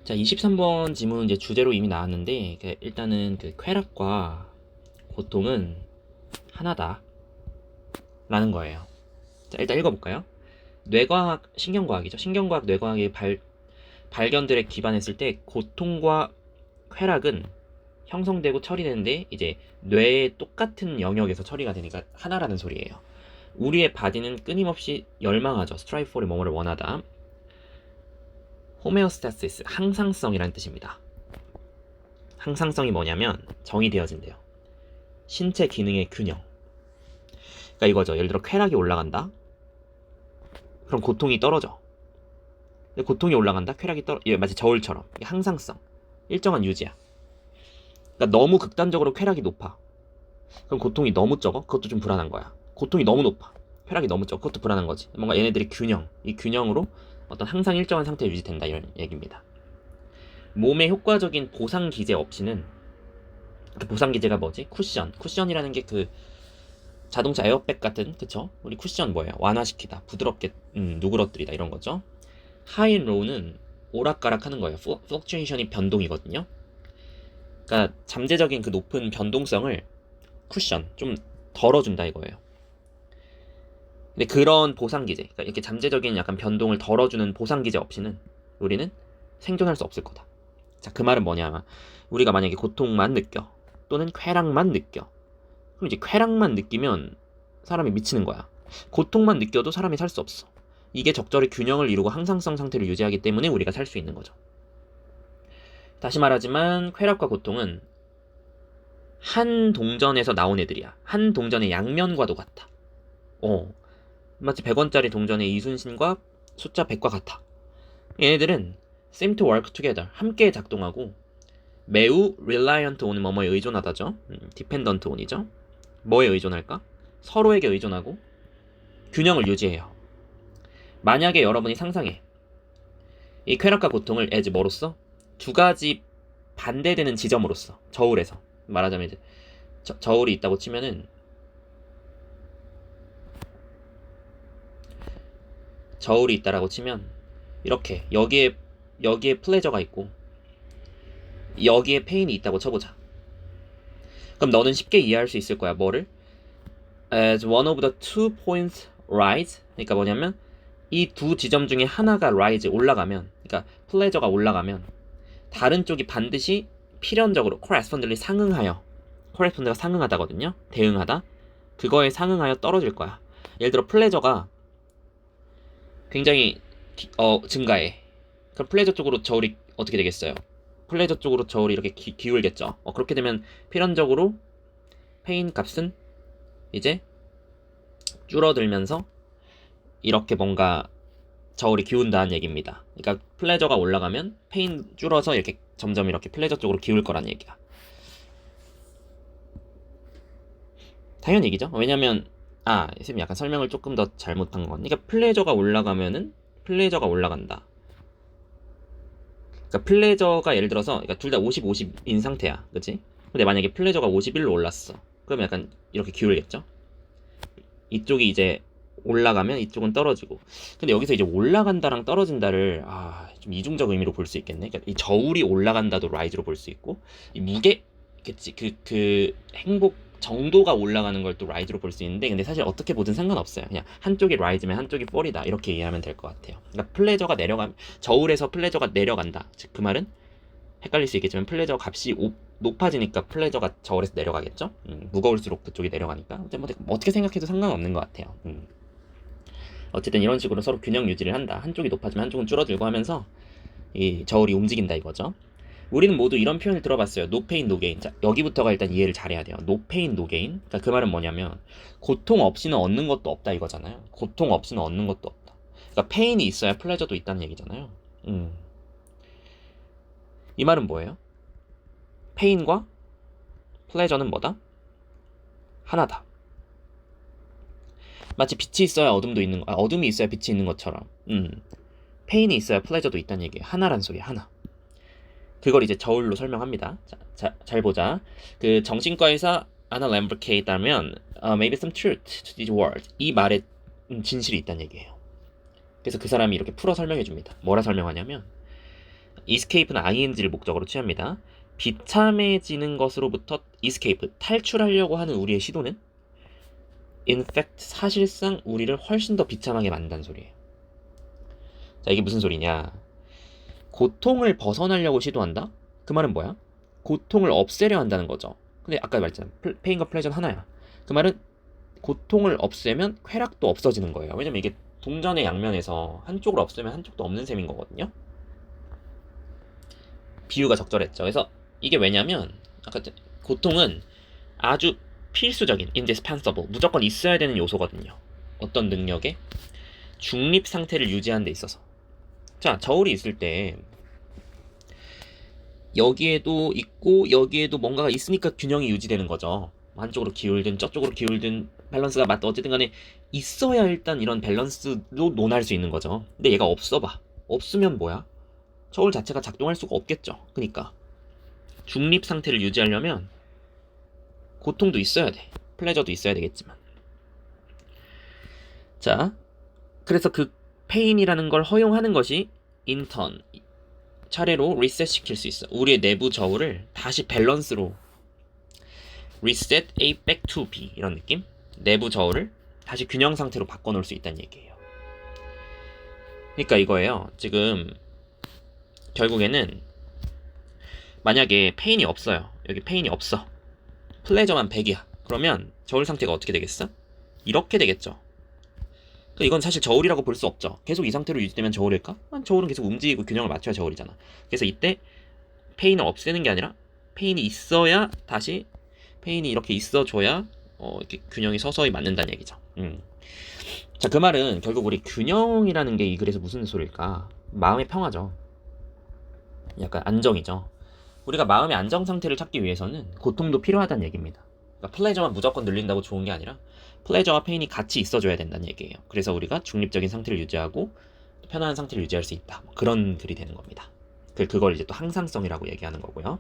자, 23번 지문 이제 주제로 이미 나왔는데, 일단은 그 쾌락과 고통은 하나다 라는 거예요. 자, 일단 읽어볼까요? 뇌과학, 신경과학이죠. 신경과학, 뇌과학의 발견들에 기반했을 때 고통과 쾌락은 형성되고 처리되는데 이제 뇌의 똑같은 영역에서 처리가 되니까 하나라는 소리예요. 우리의 바디는 끊임없이 열망하죠. strive for에 뭐뭐를 원하다. 호메오스타시스, 항상성이라는 뜻입니다. 항상성이 뭐냐면 정의되어진대요. 신체 기능의 균형. 그러니까 이거죠. 예를 들어 쾌락이 올라간다. 그럼 고통이 떨어져. 근데 고통이 올라간다. 쾌락이 마치 저울처럼. 항상성. 일정한 유지야. 그러니까 너무 극단적으로 쾌락이 높아. 그럼 고통이 너무 적어? 그것도 좀 불안한 거야. 고통이 너무 높아. 쾌락이 너무 적어. 그것도 불안한 거지. 뭔가 얘네들이 균형. 이 균형으로 어떤 항상 일정한 상태에 유지된다. 이런 얘기입니다. 몸의 효과적인 보상 기제 없이는, 그 보상 기제가 뭐지? 쿠션이라는 게 그 자동차 에어백 같은, 그쵸? 우리 쿠션 뭐예요? 완화시키다, 부드럽게 누그러뜨리다 이런 거죠. 하이 로우는 오락가락 하는 거예요. 플럭츄에이션이 변동이거든요. 그러니까 잠재적인 그 높은 변동성을 쿠션 좀 덜어준다 이거예요. 근데 그런 보상 기제, 그러니까 이렇게 잠재적인 약간 변동을 덜어주는 보상 기제 없이는 우리는 생존할 수 없을 거다. 자, 그 말은 뭐냐? 우리가 만약에 고통만 느껴, 또는 쾌락만 느껴. 그럼 이제 쾌락만 느끼면 사람이 미치는 거야. 고통만 느껴도 사람이 살 수 없어. 이게 적절히 균형을 이루고 항상성 상태를 유지하기 때문에 우리가 살 수 있는 거죠. 다시 말하지만 쾌락과 고통은 한 동전에서 나온 애들이야. 한 동전의 양면과도 같아. 마치 100원짜리 동전의 이순신과 숫자 100과 같아. 얘네들은 seem to work together. 함께 작동하고 매우 reliant on 뭐뭐에 의존하다죠. dependent on이죠. 뭐에 의존할까? 서로에게 의존하고 균형을 유지해요. 만약에 여러분이 상상해. 이 쾌락과 고통을 as 뭐로써? 두 가지 반대되는 지점으로서, 저울에서 말하자면 이제 저울이 있다고 치면은, 저울이 있다라고 치면 이렇게 여기에 플레저가 있고 여기에 페인이 있다고 쳐보자. 그럼 너는 쉽게 이해할 수 있을 거야. 뭐를? As one of the 2 points rise. 그러니까 뭐냐면 이 두 지점 중에 하나가 rise, 올라가면, 그러니까 플레저가 올라가면 다른 쪽이 반드시 필연적으로 correspondingly correspond가 상응하다거든요. 대응하다. 그거에 상응하여 떨어질 거야. 예를 들어 플레저가 굉장히 증가해. 그럼 플레저 쪽으로 저울이 어떻게 되겠어요? 플레저 쪽으로 저울이 이렇게 기울겠죠. 그렇게 되면 필연적으로 페인 값은 이제 줄어들면서 이렇게 뭔가 저울이 기운다는 얘기입니다. 그러니까 플레저가 올라가면 페인 줄어서 이렇게 점점 이렇게 플레저 쪽으로 기울 거란 얘기야. 당연 얘기죠. 왜냐면 선생님 약간 설명을 조금 더 잘못한 건, 그러니까 플레저가 올라가면은 플레저가 올라간다. 그러니까 플레저가 예를 들어서, 그러니까 둘 다 50, 50인 상태야, 그치? 근데 만약에 플레저가 51로 올랐어. 그럼 약간 이렇게 기울겠죠? 이쪽이 이제 올라가면 이쪽은 떨어지고. 근데 여기서 이제 올라간다랑 떨어진다를 좀 이중적 의미로 볼 수 있겠네. 그러니까 이 저울이 올라간다도 라이즈로 볼 수 있고, 이 무게, 그치? 그 행복 정도가 올라가는 걸 또 라이즈로 볼 수 있는데, 근데 사실 어떻게 보든 상관없어요. 그냥 한쪽이 라이즈면 한쪽이 폴이다, 이렇게 이해하면 될 것 같아요. 그러니까 플레저가 저울에서 플레저가 내려간다. 즉 그 말은 헷갈릴 수 있겠지만 플레저 값이 높아지니까 플레저가 저울에서 내려가겠죠. 무거울수록 그쪽이 내려가니까. 뭐 어떻게 생각해도 상관없는 것 같아요. 어쨌든 이런 식으로 서로 균형 유지를 한다. 한쪽이 높아지면 한쪽은 줄어들고 하면서 이 저울이 움직인다 이거죠. 우리는 모두 이런 표현을 들어봤어요. No pain, no gain. 자, 여기부터가 일단 이해를 잘해야 돼요. No pain, no gain. 그러니까 그 말은 뭐냐면 고통 없이는 얻는 것도 없다 이거잖아요. 고통 없이는 얻는 것도 없다. 그러니까 페인이 있어야 플레저도 있다는 얘기잖아요. 이 말은 뭐예요? 페인과 플레저는 뭐다? 하나다. 마치 빛이 있어야 어둠도 있는 거, 어둠이 있어야 빛이 있는 것처럼. 페인이 있어야 플레저도 있다는 얘기예요. 하나란 소리야, 하나. 그걸 이제 저울로 설명합니다. 잘 보자. 그 정신과 의사 아나 램브케에 따르면 maybe some truth to these words. 이 말에 진실이 있다는 얘기예요. 그래서 그 사람이 이렇게 풀어 설명해 줍니다. 뭐라 설명하냐면 escape는 ing를 목적으로 취합니다. 비참해지는 것으로부터 escape, 탈출하려고 하는 우리의 시도는 in fact, 사실상 우리를 훨씬 더 비참하게 만든다는 소리예요. 자, 이게 무슨 소리냐? 고통을 벗어나려고 시도한다? 그 말은 뭐야? 고통을 없애려 한다는 거죠. 근데 아까 말했잖아. 페인과 플레저는 하나야. 그 말은 고통을 없애면 쾌락도 없어지는 거예요. 왜냐면 이게 동전의 양면에서 한쪽을 없애면 한쪽도 없는 셈인 거거든요. 비유가 적절했죠. 그래서 이게 왜냐면 아까 고통은 아주 필수적인 indispensable, 무조건 있어야 되는 요소거든요. 어떤 능력에? 중립 상태를 유지하는 데 있어서. 자, 저울이 있을 때 여기에도 있고 여기에도 뭔가가 있으니까 균형이 유지되는 거죠. 한쪽으로 기울든 저쪽으로 기울든 밸런스가 맞다 어쨌든 간에 있어야 일단 이런 밸런스도 논할 수 있는 거죠. 근데 얘가 없어 봐. 없으면 뭐야? 저울 자체가 작동할 수가 없겠죠. 그러니까 중립 상태를 유지하려면 고통도 있어야 돼. 플레저도 있어야 되겠지만. 자, 그래서 그 페인이라는 걸 허용하는 것이 인턴 차례로 리셋 시킬 수 있어. 우리의 내부 저울을 다시 밸런스로 reset A back to B 이런 느낌? 내부 저울을 다시 균형 상태로 바꿔놓을 수 있다는 얘기예요. 그러니까 이거예요. 지금 결국에는 만약에 페인이 없어요. 여기 페인이 없어. 플레저만 100이야. 그러면 저울 상태가 어떻게 되겠어? 이렇게 되겠죠. 이건 사실 저울이라고 볼 수 없죠. 계속 이 상태로 유지되면 저울일까? 저울은 계속 움직이고 균형을 맞춰야 저울이잖아. 그래서 이때 페인을 없애는 게 아니라 페인이 있어야 다시 페인이 이렇게 있어줘야 이렇게 균형이 서서히 맞는다는 얘기죠. 자, 그 말은 결국 우리 균형이라는 게 이 글에서 무슨 소리일까? 마음의 평화죠. 약간 안정이죠. 우리가 마음의 안정 상태를 찾기 위해서는 고통도 필요하다는 얘기입니다. 그러니까 플레저만 무조건 늘린다고 좋은 게 아니라 플레저와 페인이 같이 있어줘야 된다는 얘기예요. 그래서 우리가 중립적인 상태를 유지하고 편안한 상태를 유지할 수 있다. 그런 글이 되는 겁니다. 그걸 이제 또 항상성이라고 얘기하는 거고요.